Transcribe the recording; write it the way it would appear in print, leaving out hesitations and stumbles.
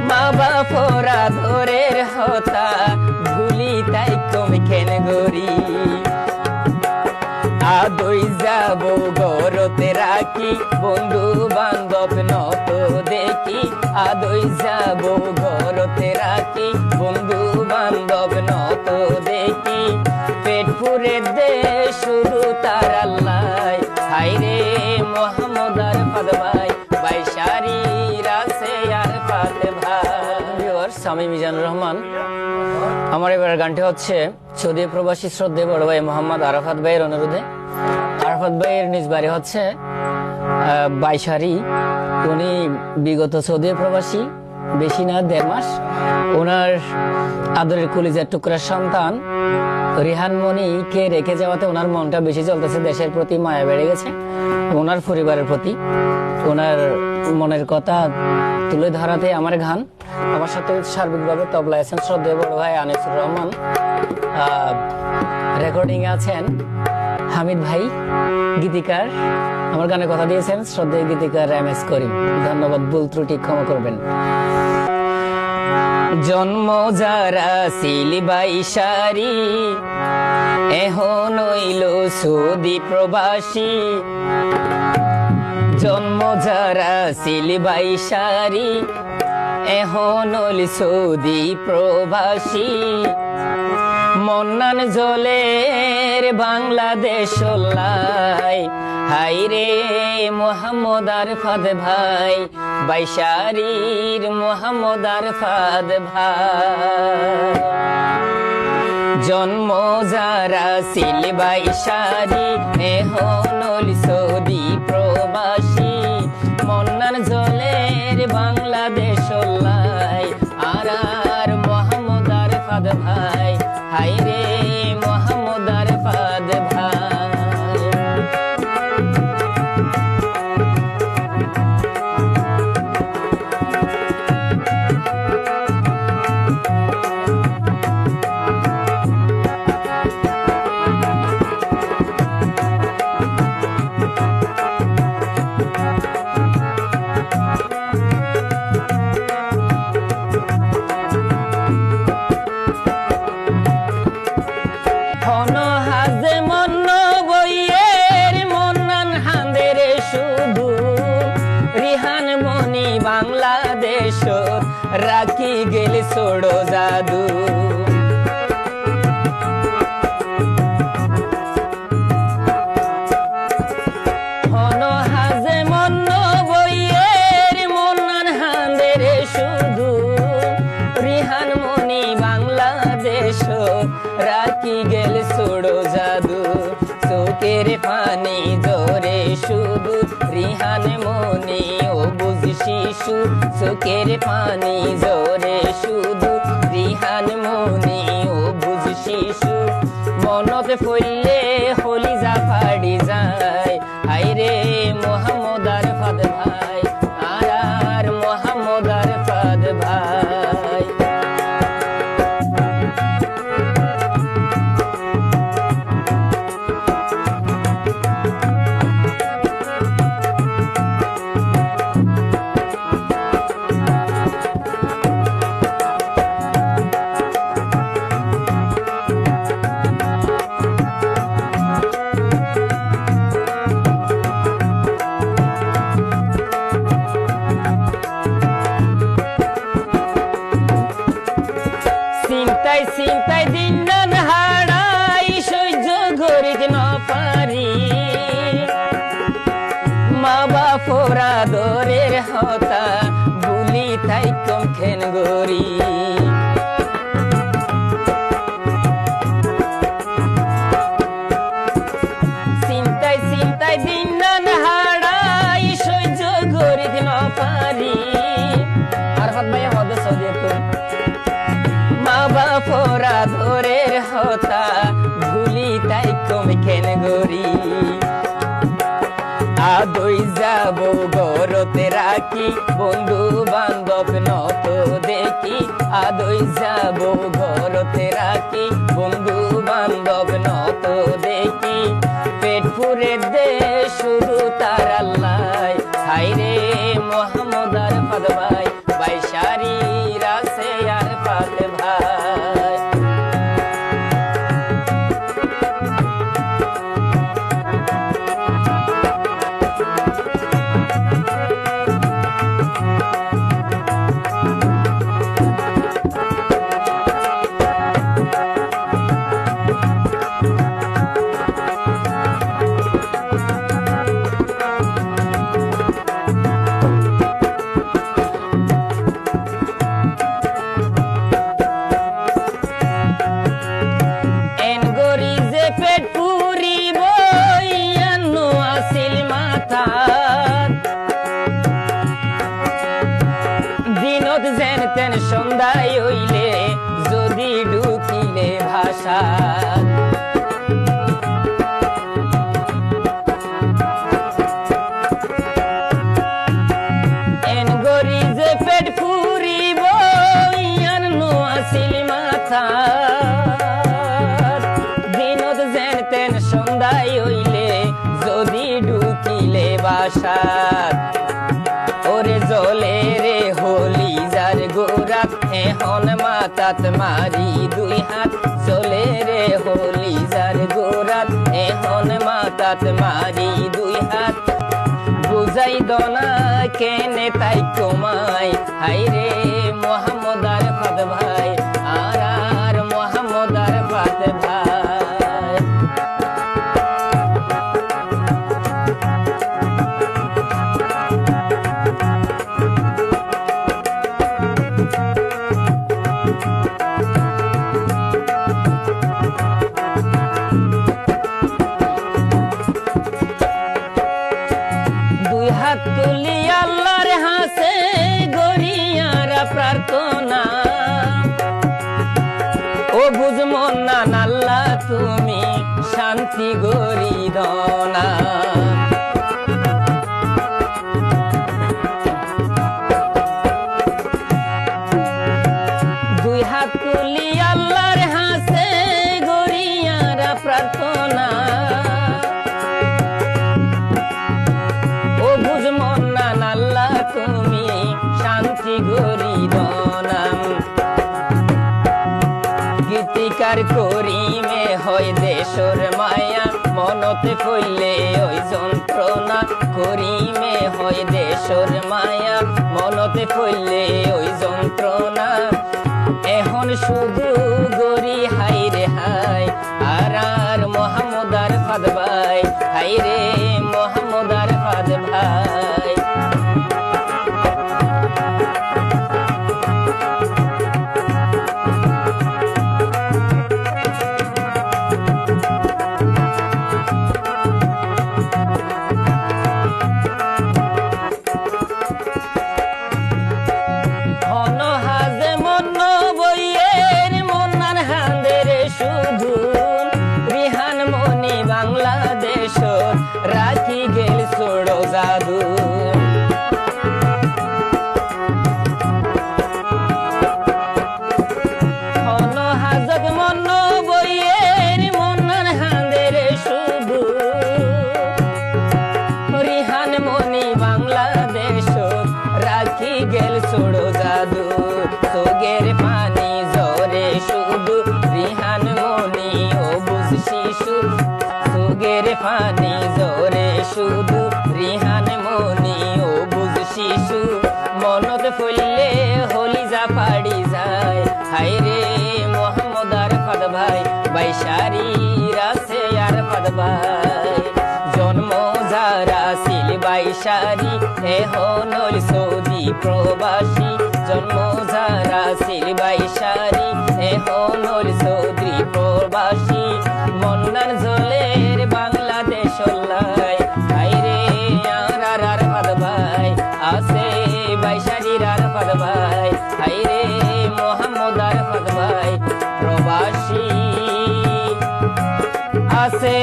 মা বাপরা ধরের হতা ভুলি তাই কমি খেন গরি আদই যাব গরতে রাখি বন্ধু বান্ধব নত দেখি আদই যাব গরতে রাখি বন্ধু বান্ধব নত দেখি পেট পুরে দে শুধু তার আল্লাহ হাইরে মোহাম্মদ আরফাত ভাই বাইশারি রাসে আরফাত ভাই। আমি মিজানুর রহমান। আমার এবার গানটি হচ্ছে সৌদি প্রবাসী শ্রদ্ধেয় বড় ভাই মোহাম্মদ আরফাত ভাইয়ের অনুরোধে। আরফাত ভাইয়ের নিজ বাড়ি হচ্ছে বাইশারি। উনি বিগত সৌদি প্রবাসী, বেশি না 1.5 মাস। ওনার আদরের কলিজার টুকরার সন্তান রিহান মনিকে রেখে যাওয়াতে ওনার মনটা বেশি চলতেছে, দেশের প্রতি মায়া বেড়ে গেছে, ওনার পরিবারের প্রতি। ওনার মনের কথা তুলে ধরাতে আমার গান। আমার সাথে সার্বিকভাবে তবলা আছেন শ্রদ্ধেয় বড় ভাই আনিসুর রহমান, রেকর্ডিং আছেন হামিদ ভাই, গীতিকার আমার গানে কথা দিয়েছেন শ্রদ্ধেয় গীতিকার MS করিম। ধন্যবাদ, ভুল ত্রুটি ক্ষমা করবেন। জন্ম যারা সিলি বাইশারি এখন হইল সৌদি প্রবাসী, জন্ম যারা সিলি বাইশারি এখন হইল সৌদি প্রবাসী। মন্নান জলের বাংলাদেশ লাই হাইরে মোহাম্মদ আরফাত ভাই বাইশারির মোহাম্মদ আরফাত ভাই। জন্ম যারা সিল বাইশারি এখন সৌদি প্রবাসী, মন্নান জলের বাংলাদেশ লাই আর মোহাম্মদ আরফাত ভাই হাইরে মোহাম্মদ আরফাত ভাই। বাংলাদেশ রাখি গেলে ছোড়ো জাদু, হন হাজে মন্ন বইয়ের মন্নান হাঁদের শুধু রিহান মনি বাংলাদেশ রাখি গেলে ছোড়ো জাদু। চোখের পানি জোরে শুধু রিহান মনি ও বুঝি শিশু, চোখের পানি জোরে শুধু রিহান মনি ও বুঝি শিশু। মনতে ফইলে হলি যা ফাড়ি যায় হাইরে মোহাম্মদ আরফাত ভাই আর মোহাম্মদ আরফাত ভাই। চিন্তাই দিন হারাই সহ্য করিত না পারি, মা বাপরা দরের হতা বুলি তাই কম খেন গরি। চিন্তাই দিন হারাই সহ্য করিত না পারি। আরফাত ভাই আমাদের সৌদি মা বাপরা ধরের হতা ভুলি তাই কমে খেন গরি। আদই যাব গরতে রাখি বন্ধু বান্ধব নত দেখি, আদই যাব ঘরতে রাখি বন্ধু বান্ধব নত দেখি। পেট পুরে দে শুধু তার আল্লাহ হাইরে মোহাম্মদ আরফাত ভাই বাইশারি যেন তেন সন্ধ্যায় হইলে যদি ঢুকিলে ভাষা এন গরি যে পেট ফুরিব ইয়ান নো আসিল মাথা দিনত যেন তেন সন্ধ্যায় হইলে যদি ঢুকিলে বাসা ওরে জলে রে হলি যার গোরাত এখন মাতাত মারি দুই হাত জলে রে হলি যার গোরাত এখন মাতাত মারি দুই হাত বুঝাই দনা কেনে তাই তোমায় হাইরে মোহাম্মদ আরফাত ভাই আর মোহাম্মদ আরফাত ভাই দুই হাত তুলি আল্লাহর হাসে গরিয়ারা প্রার্থনা ও বুঝমো না আল্লাহ তুমি শান্তি গরি দনা দুই হাত তুলি আল্লাহর হাসে গরিয়ারা প্রার্থনা ও বুঝমো না আল্লাহ তুমি শান্তি গরি দনাম গীতিকার করিমে হয় দেশর মায়া মনতে ফইলে ওই যন্ত্রণা করিমে হয় দেশর মায়া মনতে ফইলে ওই যন্ত্রণা এখন শুধু গরি হাই রে হাই আর মোহাম্মদ আরফাত ভাই হাই রে মোহাম্মদ আরফাত ভাই রাখি গেল ছোড়ো জাদু হন হাজত মন বইয়ের মনার হাঁদের শুধু রিহান মনি বাংলাদেশ রাখি গেল ছোড়ো জাদু তোগের পানি জরে শুধু রিহান মনি ও বুঝ শিশু তোগের পানি জরে শুধু রিহান মনি ও বুঝ শিশু মনত ফইলে হলি যা পাড়ি যায় হাই রে মোহাম্মদ আরফাত ভাই বাইশারি রাসে আরফাত ভাই জন্ম যারা ছিল বাইশারি এখন হল সৌদি প্রবাসী জন্ম যারা ছিল বাইশারি এখন হল সৌদি প্রবাসী মন্নার জলের বাংলাদেশ লাই হাইরে আর আরফাত ভাই আছে বাইশারির আরফাত ভাই হাইরে মোহাম্মদ আরফাত ভাই প্রবাসী আছে